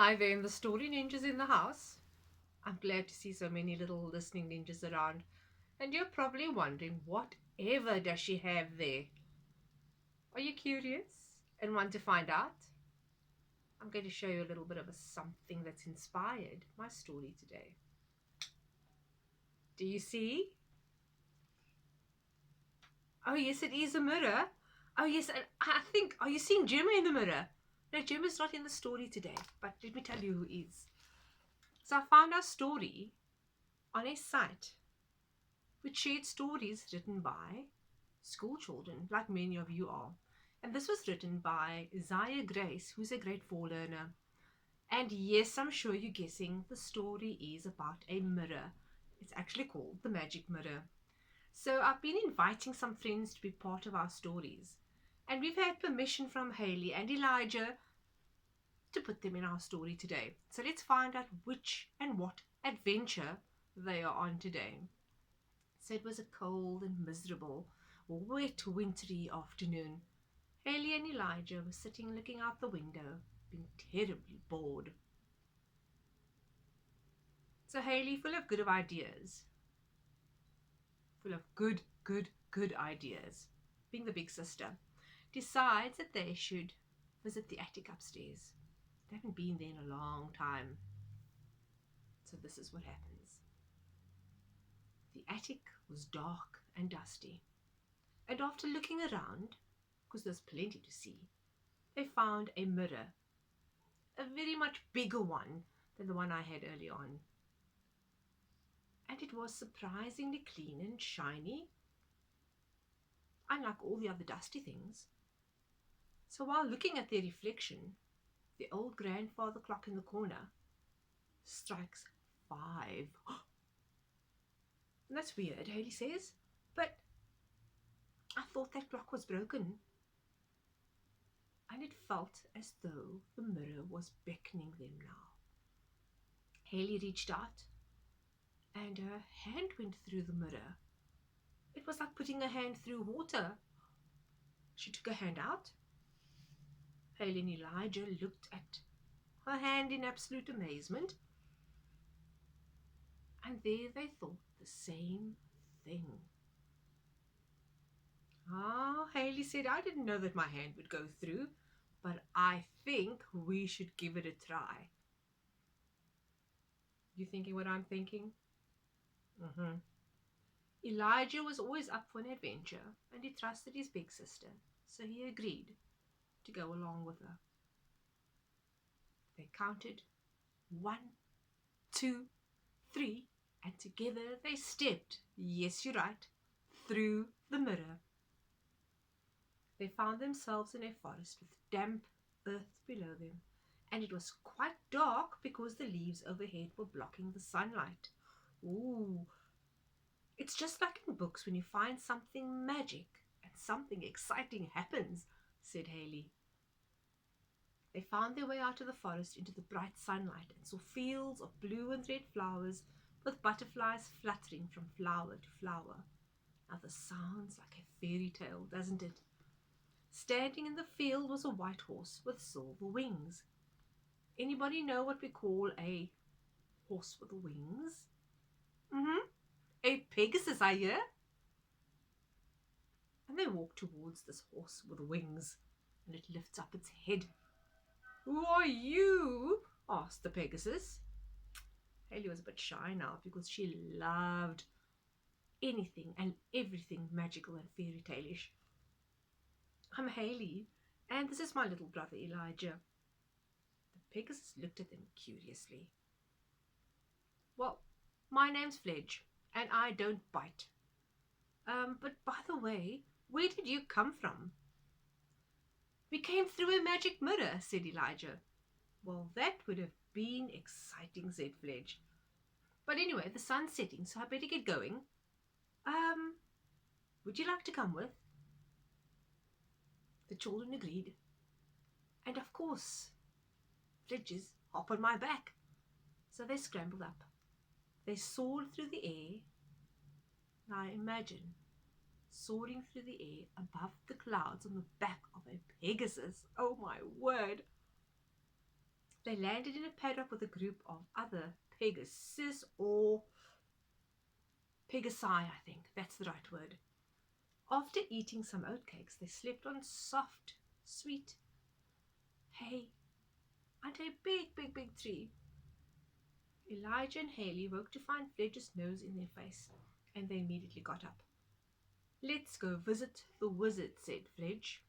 Hi there, in the story ninjas in the house. I'm glad to see so many little listening ninjas around. And you're probably wondering, whatever does she have there? Are you curious and want to find out? I'm going to show you a little bit of something that's inspired my story today. Do you see? Oh, yes, it is a mirror. Oh, yes, and I think, are you seeing Jim in the mirror? No, Jim is not in the story today, but let me tell you who is. So I found our story on a site which shared stories written by school children, like many of you are. And this was written by Zaia Grace, who's a grade 4 learner. And yes, I'm sure you're guessing the story is about a mirror. It's actually called The Magic Mirror. So I've been inviting some friends to be part of our stories. And we've had permission from Haley and Elijah to put them in our story today. So let's find out which and what adventure they are on today. So it was a cold and miserable, wet, wintry afternoon. Haley and Elijah were sitting looking out the window, being terribly bored. So Haley, full of good ideas, being the big sister, decides that they should visit the attic upstairs. They haven't been there in a long time. So this is what happens. The attic was dark and dusty, and after looking around, because there's plenty to see, they found a mirror, a very much bigger one than the one I had early on. And it was surprisingly clean and shiny, unlike all the other dusty things. So while looking at their reflection, the old grandfather clock in the corner strikes 5. And that's weird, Haley says, but I thought that clock was broken. And it felt as though the mirror was beckoning them now. Haley reached out and her hand went through the mirror. It was like putting a hand through water. She took her hand out. Haley and Elijah looked at her hand in absolute amazement, and there they thought the same thing. Ah, Haley said, I didn't know that my hand would go through, but I think we should give it a try. You thinking what I'm thinking? Mm-hmm. Elijah was always up for an adventure, and he trusted his big sister, so he agreed to go along with her. They counted 1, 2, 3, and together they stepped, yes, you're right, through the mirror. They found themselves in a forest with damp earth below them, and it was quite dark because the leaves overhead were blocking the sunlight. Ooh, it's just like in books when you find something magic and something exciting happens, said Haley. They found their way out of the forest into the bright sunlight and saw fields of blue and red flowers with butterflies fluttering from flower to flower. Now this sounds like a fairy tale, doesn't it? Standing in the field was a white horse with silver wings. Anybody know what we call a horse with wings? Mm-hmm. A Pegasus, I hear. And they walked towards this horse with wings, and it lifts up its head. Who are you? Asked the Pegasus. Haley was a bit shy now because she loved anything and everything magical and fairy tale-ish. I'm Haley, and this is my little brother Elijah. The Pegasus looked at them curiously. Well, my name's Fledge, and I don't bite. But by the way, where did you come from? We came through a magic mirror, said Elijah. Well, that would have been exciting, said Fledge. But anyway, the sun's setting, so I better get going. Um, would you like to come with? The children agreed. And of course, Fledges hop on my back. So they scrambled up. They soared through the air. Now imagine soaring through the air above the clouds on the back of a Pegasus. Oh my word! They landed in a paddock with a group of other Pegasus or Pegasi, I think that's the right word. After eating some oatcakes, they slept on soft, sweet hay under a big, big, big tree. Elijah and Haley woke to find Fledge's nose in their face, and they immediately got up. "Let's go visit the wizard," said Fledge.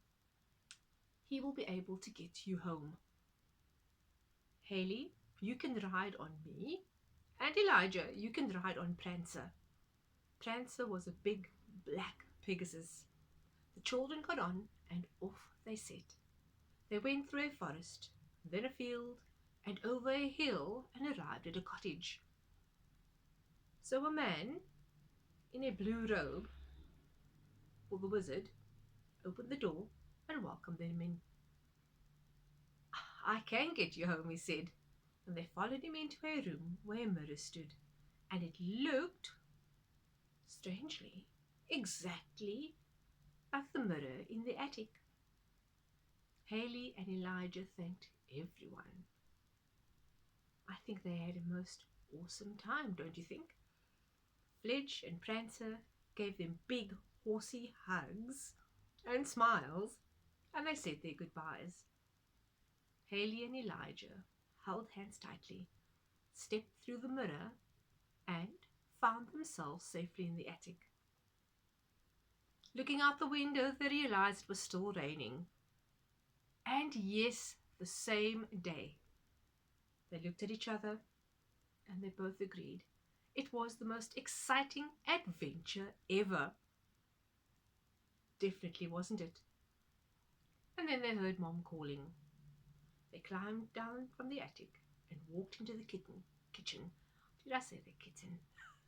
"He will be able to get you home. Haley, you can ride on me, and Elijah, you can ride on Prancer." Prancer was a big black Pegasus. The children got on, and off they set. They went through a forest, then a field, and over a hill, and arrived at a cottage. So a man in a blue robe, or the wizard, opened the door and welcomed them in. "I can get you home," he said, and they followed him into a room where a mirror stood, and it looked, strangely, exactly like the mirror in the attic. Haley and Elijah thanked everyone. I think they had a most awesome time, don't you think? Fledge and Prancer gave them big horsey hugs and smiles, and they said their goodbyes. Haley and Elijah held hands tightly, stepped through the mirror, and found themselves safely in the attic. Looking out the window, they realized it was still raining. And yes, the same day. They looked at each other, and they both agreed it was the most exciting adventure ever. Definitely, wasn't it? And then they heard Mom calling. They climbed down from the attic and walked into the kitchen. Did I say the kitten?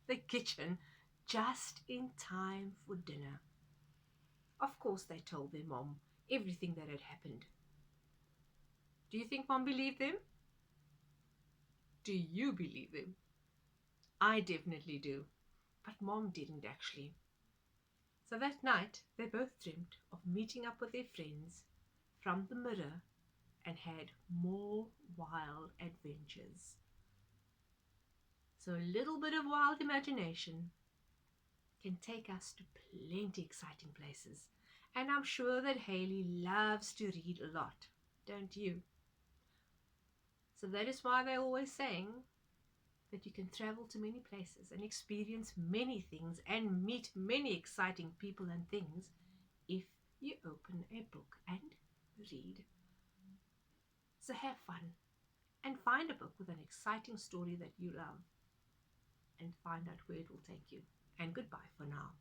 The kitchen, just in time for dinner. Of course, they told their mom everything that had happened. Do you think Mom believed them? Do you believe them? I definitely do, but Mom didn't actually. So that night, they both dreamt of meeting up with their friends from the mirror and had more wild adventures. So a little bit of wild imagination can take us to plenty exciting places. And I'm sure that Haley loves to read a lot, don't you? So that is why they're always saying that you can travel to many places and experience many things and meet many exciting people and things if you open a book and read. So have fun and find a book with an exciting story that you love and find out where it will take you. And goodbye for now.